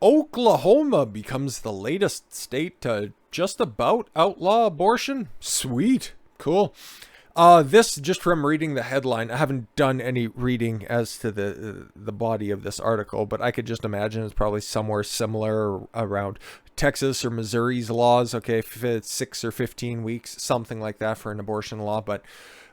Oklahoma becomes the latest state to just about outlaw abortion. Sweet. Cool. This, just from reading the headline, I haven't done any reading as to the body of this article, but I could just imagine it's probably somewhere similar around Texas or Missouri's laws. Okay, if it's 6 or 15 weeks, something like that for an abortion law. But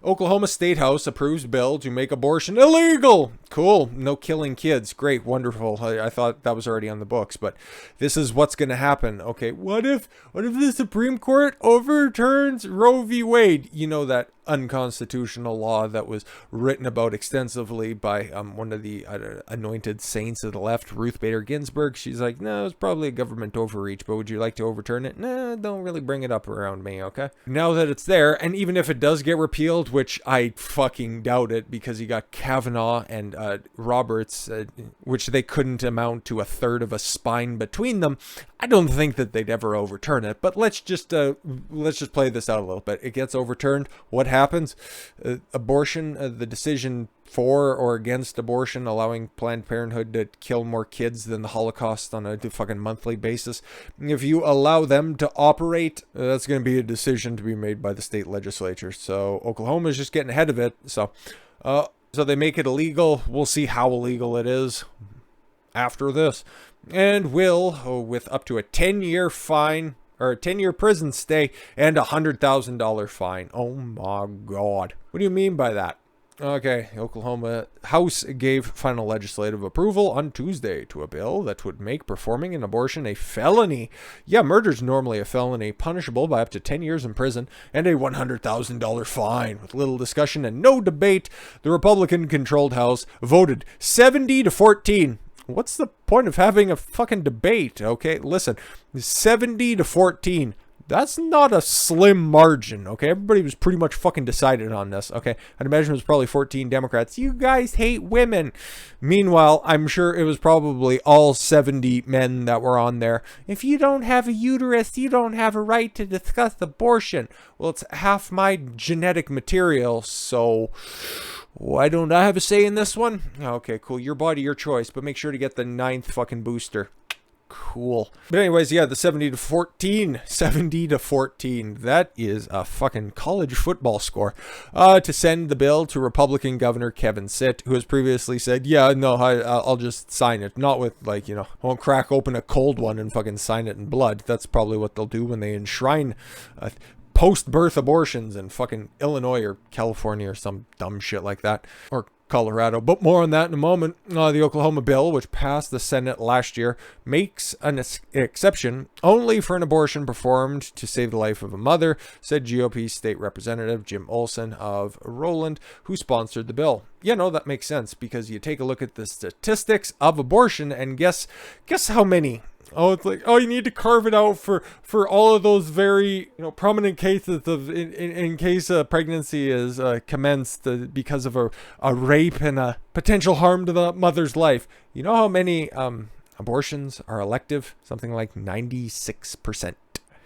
Oklahoma State House approves bill to make abortion illegal. Cool. No killing kids. Great. Wonderful. I thought that was already on the books, but this is what's going to happen. Okay, what if the Supreme Court overturns Roe v. Wade? You know, that unconstitutional law that was written about extensively by one of the anointed saints of the left, Ruth Bader Ginsburg. She's like, no, it's probably a government overreach, but would you like to overturn it? Nah, don't really bring it up around me, okay? Now that it's there, and even if it does get repealed, which I fucking doubt it, because you got Kavanaugh and Roberts, which they couldn't amount to a third of a spine between them, I don't think that they'd ever overturn it. But let's just play this out a little bit. It gets overturned. What happens? Abortion, the decision for or against abortion, allowing Planned Parenthood to kill more kids than the Holocaust on a fucking monthly basis. If you allow them to operate, that's going to be a decision to be made by the state legislature. So Oklahoma is just getting ahead of it. So they make it illegal. We'll see how illegal it is after this. And will, with up to a 10-year fine, or a 10-year prison stay, and a $100,000 fine. Oh my God. What do you mean by that? Okay, Oklahoma House gave final legislative approval on Tuesday to a bill that would make performing an abortion a felony. Yeah, murder's normally a felony, punishable by up to 10 years in prison and a $100,000 fine. With little discussion and no debate, the Republican-controlled House voted 70-14. What's the point of having a fucking debate? Okay, listen, 70-14. That's not a slim margin, okay? Everybody was pretty much fucking decided on this, okay? I'd imagine it was probably 14 Democrats. You guys hate women. Meanwhile, I'm sure it was probably all 70 men that were on there. If you don't have a uterus, you don't have a right to discuss abortion. Well, it's half my genetic material, so why don't I have a say in this one? Okay, cool. Your body, your choice, but make sure to get the 9th fucking booster. Cool. But anyways, yeah, the 70-14. That is a fucking college football score. To send the bill to Republican Governor Kevin Stitt, who has previously said, yeah, no, I'll just sign it. Not with, like, I won't crack open a cold one and fucking sign it in blood. That's probably what they'll do when they enshrine post-birth abortions in fucking Illinois or California or some dumb shit like that. Or Colorado, but more on that in a moment. The Oklahoma bill, which passed the Senate last year, makes an exception only for an abortion performed to save the life of a mother, said GOP State Representative Jim Olson of Roland, who sponsored the bill. Yeah, no, that makes sense, because you take a look at the statistics of abortion and guess how many. Oh, it's like, oh, you need to carve it out for all of those very, prominent cases of in case a pregnancy is commenced because of a rape and a potential harm to the mother's life. You know how many abortions are elective? Something like 96%.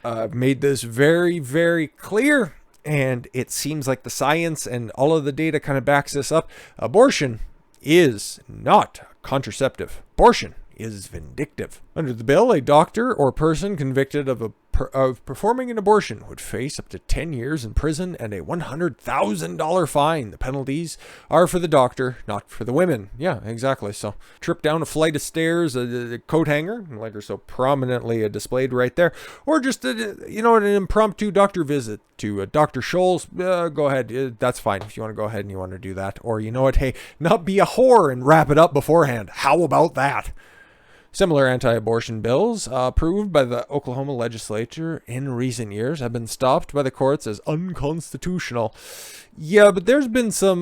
I've made this very, very clear, and it seems like the science and all of the data kind of backs this up. Abortion is not contraceptive. Abortion is vindictive. Under the bill, a doctor or person convicted of performing an abortion would face up to 10 years in prison and a $100,000 fine. The penalties are for the doctor, not for the women. Yeah, exactly. So trip down a flight of stairs, a coat hanger, like are so prominently displayed right there, or just an impromptu doctor visit to Dr. Scholl's. Go ahead. That's fine if you want to go ahead and you want to do that. Or you know what? Hey, not be a whore and wrap it up beforehand. How about that? Similar anti-abortion bills approved by the Oklahoma legislature in recent years have been stopped by the courts as unconstitutional. Yeah, but there's been some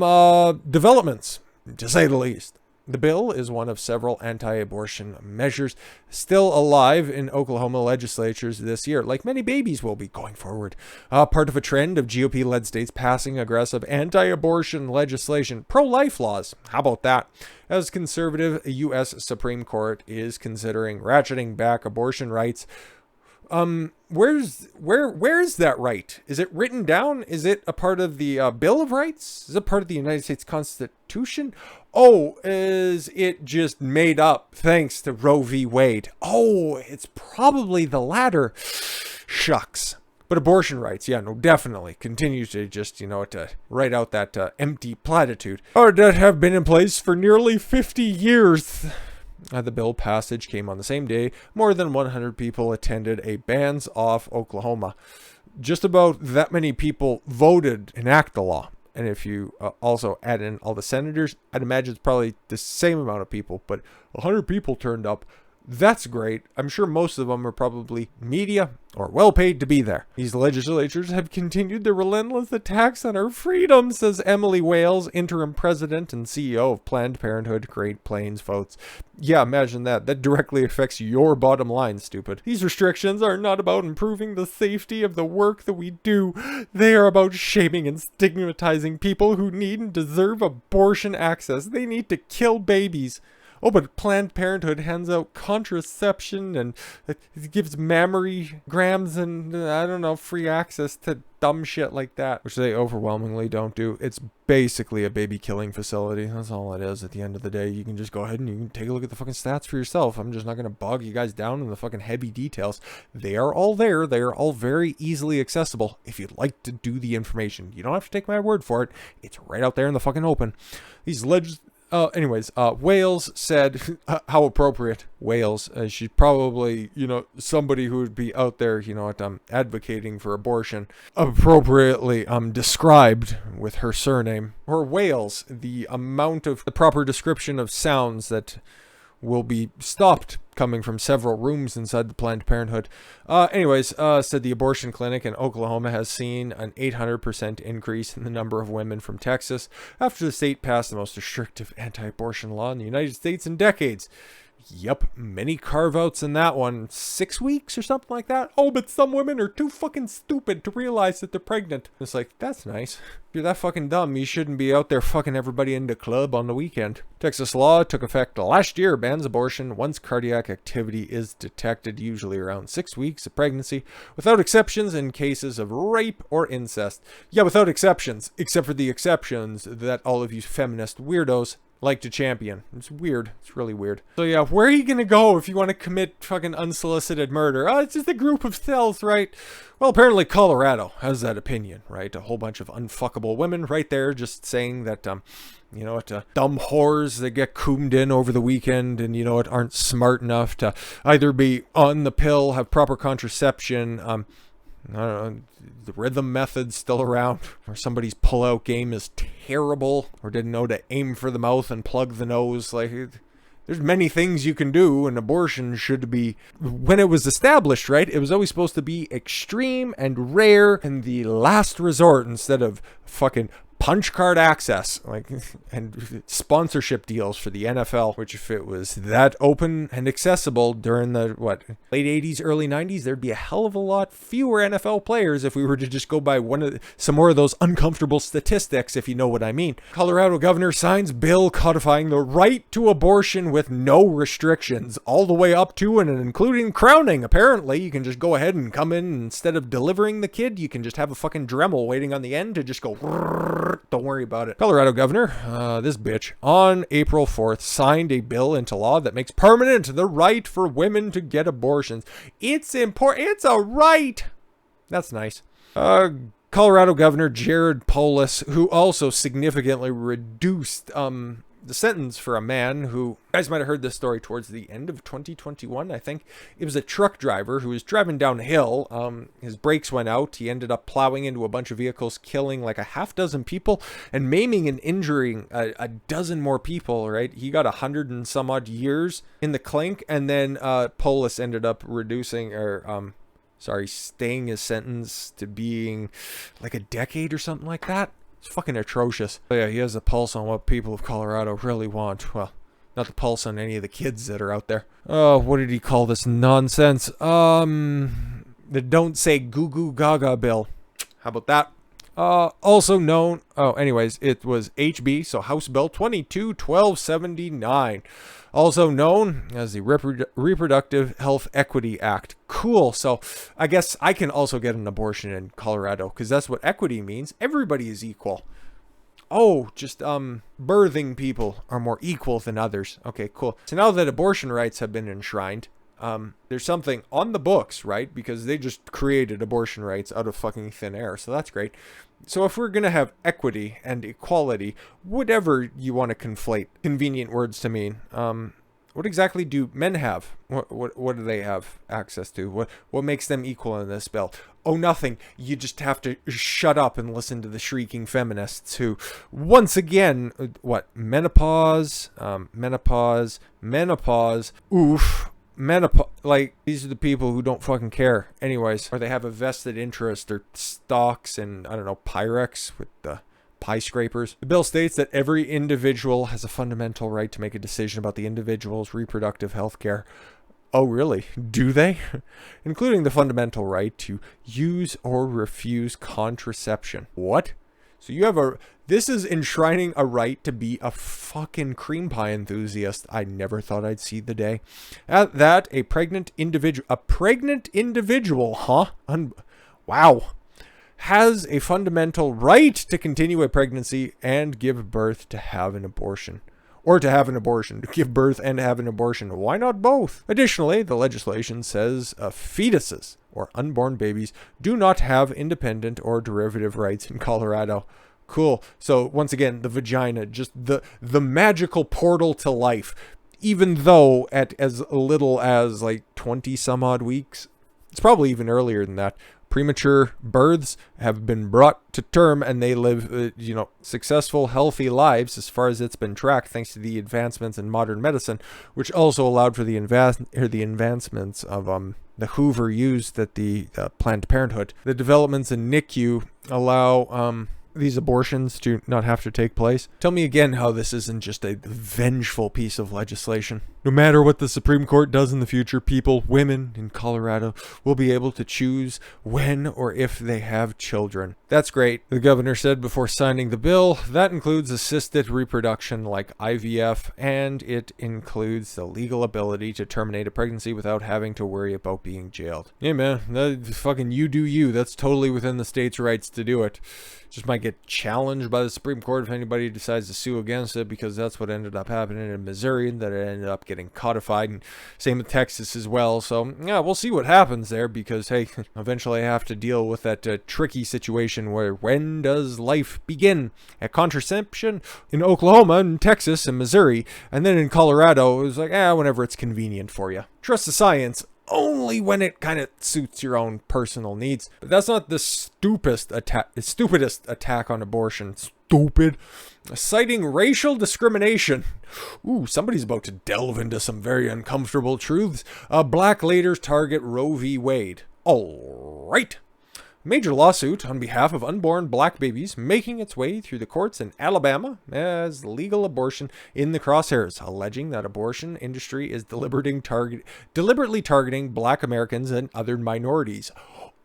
developments, to say the least. The bill is one of several anti-abortion measures still alive in Oklahoma legislatures this year, like many babies will be going forward. Part of a trend of GOP-led states passing aggressive anti-abortion legislation, pro-life laws. How about that? As conservative U.S. Supreme Court is considering ratcheting back abortion rights Where is that right? Is it written down? Is it a part of the Bill of Rights? Is it part of the United States Constitution? Oh, is it just made up thanks to Roe v. Wade? Oh, it's probably the latter. Shucks. But abortion rights, yeah, no, definitely continues to just, to write out that empty platitude. Or that have been in place for nearly 50 years. The bill passage came on the same day. More than 100 people attended a Bands Off Oklahoma. Just about that many people voted to enact the law. And if you also add in all the senators, I'd imagine it's probably the same amount of people. But 100 people turned up. That's great. I'm sure most of them are probably media or well paid to be there. These legislatures have continued their relentless attacks on our freedom, says Emily Wales, interim president and CEO of Planned Parenthood Great Plains Votes. Yeah, imagine that. That directly affects your bottom line, stupid. These restrictions are not about improving the safety of the work that we do. They are about shaming and stigmatizing people who need and deserve abortion access. They need to kill babies. Oh, but Planned Parenthood hands out contraception and it gives mammograms and, I don't know, free access to dumb shit like that, which they overwhelmingly don't do. It's basically a baby killing facility. That's all it is at the end of the day. You can just go ahead and you can take a look at the fucking stats for yourself. I'm just not going to bog you guys down in the fucking heavy details. They are all there. They are all very easily accessible if you'd like to do the information. You don't have to take my word for it. It's right out there in the fucking open. These Wales said, how appropriate, Wales. She's probably, somebody who would be out there, advocating for abortion, appropriately described with her surname. Or Wales, the amount of the proper description of sounds that will be stopped coming from several rooms inside the Planned Parenthood. Said the abortion clinic in Oklahoma has seen an 800% increase in the number of women from Texas after the state passed the most restrictive anti-abortion law in the United States in decades. Yep, many carve-outs in that one. 6 weeks or something like that? Oh, but some women are too fucking stupid to realize that they're pregnant. It's like, that's nice. If you're that fucking dumb, you shouldn't be out there fucking everybody into club on the weekend. Texas law took effect last year, bans abortion once cardiac activity is detected, usually around 6 weeks of pregnancy, without exceptions in cases of rape or incest. Yeah, without exceptions, except for the exceptions that all of you feminist weirdos like to champion. It's weird. It's really weird. So yeah, where are you gonna go if you want to commit fucking unsolicited murder? Oh, it's just a group of cells, right? Well, apparently Colorado has that opinion, right? A whole bunch of unfuckable women right there just saying that, dumb whores that get coomed in over the weekend and, aren't smart enough to either be on the pill, have proper contraception, I don't know, the rhythm method's still around, or somebody's pull-out game is terrible, or didn't know to aim for the mouth and plug the nose. Like, there's many things you can do, and abortion should be, when it was established, right, it was always supposed to be extreme and rare and the last resort instead of fucking punch card access, and sponsorship deals for the NFL, which if it was that open and accessible during the, late 80s, early 90s, there'd be a hell of a lot fewer NFL players if we were to just go by some more of those uncomfortable statistics, if you know what I mean. Colorado governor signs bill codifying the right to abortion with no restrictions, all the way up to and including crowning. Apparently, you can just go ahead and come in, and instead of delivering the kid, you can just have a fucking Dremel waiting on the end to just go, don't worry about it. Colorado governor, this bitch, on April 4th, signed a bill into law that makes permanent the right for women to get abortions. It's important. It's a right. That's nice. Colorado Governor Jared Polis, who also significantly reduced the sentence for a man who, you guys might have heard this story towards the end of 2021, I think. It was a truck driver who was driving down a hill. His brakes went out. He ended up plowing into a bunch of vehicles, killing like a half dozen people and maiming and injuring a dozen more people, right? He got 100 and some odd years in the clink, and then Polis ended up staying his sentence to being like a decade or something like that. It's fucking atrocious. But yeah, he has a pulse on what people of Colorado really want. Well, not the pulse on any of the kids that are out there. Oh, what did he call this nonsense? The don't say goo goo gaga bill. How about that? Also known, it was HB, so House Bill 22-1279. Also known as the Reproductive Health Equity Act. Cool. So I guess I can also get an abortion in Colorado because that's what equity means. Everybody is equal. Oh, just birthing people are more equal than others. Okay, cool. So now that abortion rights have been enshrined, there's something on the books, right? Because they just created abortion rights out of fucking thin air. So that's great. So if we're going to have equity and equality, whatever you want to conflate convenient words to mean, what exactly do men have? What do they have access to? What makes them equal in this bill? Oh, nothing. You just have to shut up and listen to the shrieking feminists who, once again, menopause, oof. Menopause, like, these are the people who don't fucking care anyways, or they have a vested interest or stocks in, I don't know, Pyrex with the pie scrapers. The bill states that every individual has a fundamental right to make a decision about the individual's reproductive health care. Oh, really? Do they? Including the fundamental right to use or refuse contraception. What? So you have this is enshrining a right to be a fucking cream pie enthusiast. I never thought I'd see the day. At that, a pregnant individual, huh? Wow. Has a fundamental right to continue a pregnancy and give birth to have an abortion. Or to have an abortion, to give birth and have an abortion. Why not both? Additionally, the legislation says fetuses or unborn babies do not have independent or derivative rights in Colorado. Cool. So once again, the vagina, just the magical portal to life. Even though at as little as like 20 some odd weeks, it's probably even earlier than that, premature births have been brought to term and they live, successful, healthy lives as far as it's been tracked, thanks to the advancements in modern medicine, which also allowed for the advancements of the Hoover used at the Planned Parenthood. The developments in NICU allow these abortions to not have to take place. Tell me again how this isn't just a vengeful piece of legislation. No matter what the Supreme Court does in the future, women in Colorado will be able to choose when or if they have children. That's great. The governor said before signing the bill, that includes assisted reproduction like IVF, and it includes the legal ability to terminate a pregnancy without having to worry about being jailed. Yeah, man, fucking you do you. That's totally within the state's rights to do it. Just might get challenged by the Supreme Court if anybody decides to sue against it, because that's what ended up happening in Missouri, and that it ended up getting codified, and same with Texas as well. So yeah, we'll see what happens there, because hey, eventually I have to deal with that tricky situation where when does life begin? At contraception in Oklahoma and Texas and Missouri, and then in Colorado it was like, whenever it's convenient for you. Trust the science only when it kind of suits your own personal needs. But that's not the stupidest attack on abortion. Stupid. Citing racial discrimination. Ooh, somebody's about to delve into some very uncomfortable truths. Black leaders target Roe v. Wade. All right. Major lawsuit on behalf of unborn black babies making its way through the courts in Alabama as legal abortion in the crosshairs, alleging that abortion industry is deliberately targeting black Americans and other minorities.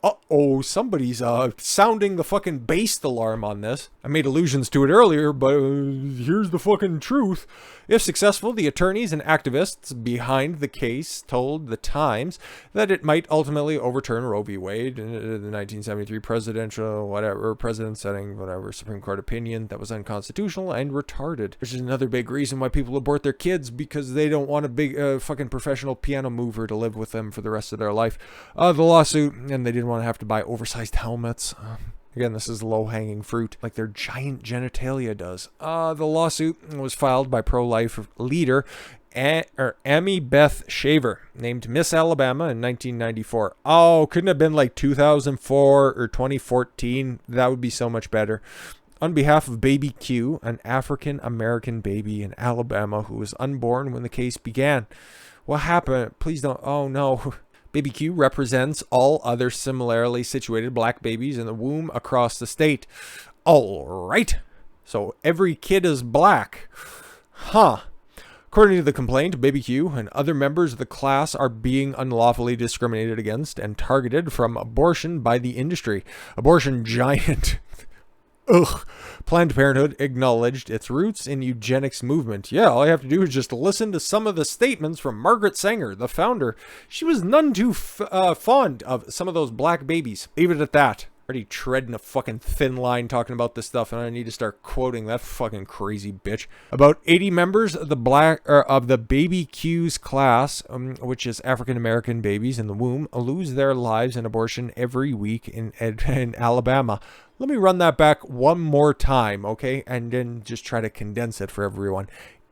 Uh-oh, somebody's sounding the fucking based alarm on this. I made allusions to it earlier, but here's the fucking truth. If successful, the attorneys and activists behind the case told The Times that it might ultimately overturn Roe v. Wade, the 1973 president setting Supreme Court opinion that was unconstitutional and retarded. Which is another big reason why people abort their kids, because they don't want a big fucking professional piano mover to live with them for the rest of their life. The lawsuit, and they didn't want to have to buy oversized helmets. Again, this is low-hanging fruit, like their giant genitalia does. The lawsuit was filed by pro-life leader Amy Beth Shaver, named Miss Alabama in 1994. Oh, couldn't have been like 2004 or 2014. That would be so much better. On behalf of Baby Q, an African-American baby in Alabama who was unborn when the case began. What happened? Please don't. Oh, no. Baby Q represents all other similarly situated black babies in the womb across the state. All right. So every kid is black. Huh. According to the complaint, Baby Q and other members of the class are being unlawfully discriminated against and targeted from abortion by the industry. Abortion giant Ugh. Planned Parenthood acknowledged its roots in eugenics movement. Yeah, all you have to do is just listen to some of the statements from Margaret Sanger, the founder. She was none too fond of some of those black babies. Leave it at that. Already treading a fucking thin line talking about this stuff, and I need to start quoting that fucking crazy bitch. About 80 members of the baby Q's class, which is African American babies in the womb, lose their lives in abortion every week in Alabama. Let me run that back one more time, okay? And then just try to condense it for everyone.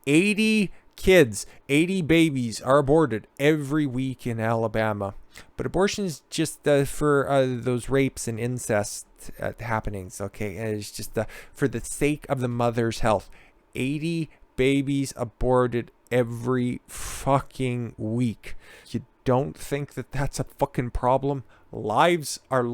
80 kids, 80 babies are aborted every week in Alabama. But abortion is just for those rapes and incest happenings, okay? And it's just for the sake of the mother's health. 80 babies aborted every fucking week. You don't think that that's a fucking problem? Lives are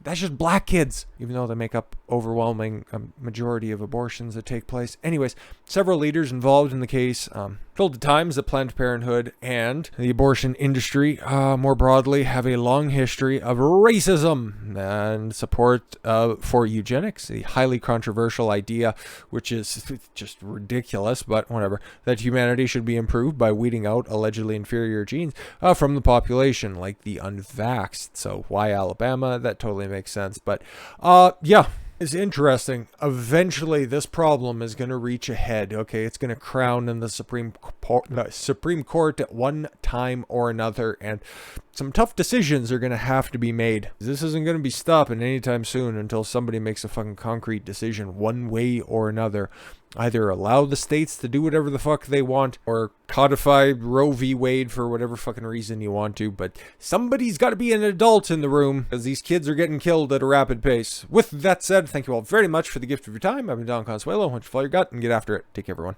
that's just black kids, even though they make up overwhelming majority of abortions that take place. Anyways, several leaders involved in the case told the Times that Planned Parenthood and the abortion industry more broadly have a long history of racism and support for eugenics, a highly controversial idea, which is just ridiculous, but whatever, that humanity should be improved by weeding out allegedly inferior genes from the population, like the unvaxxed. So why Alabama? That totally makes sense. But yeah, it's interesting. Eventually this problem is going to reach a head. Okay, it's going to crown in the Supreme Court at one time or another, and some tough decisions are going to have to be made. This isn't going to be stopping anytime soon until somebody makes a fucking concrete decision one way or another. Either allow the states to do whatever the fuck they want, or codify Roe v. Wade for whatever fucking reason you want to, but somebody's got to be an adult in the room, because these kids are getting killed at a rapid pace. With that said, thank you all very much for the gift of your time. I've been Don Consuelo. Why don't you follow your gut and get after it. Take care, everyone.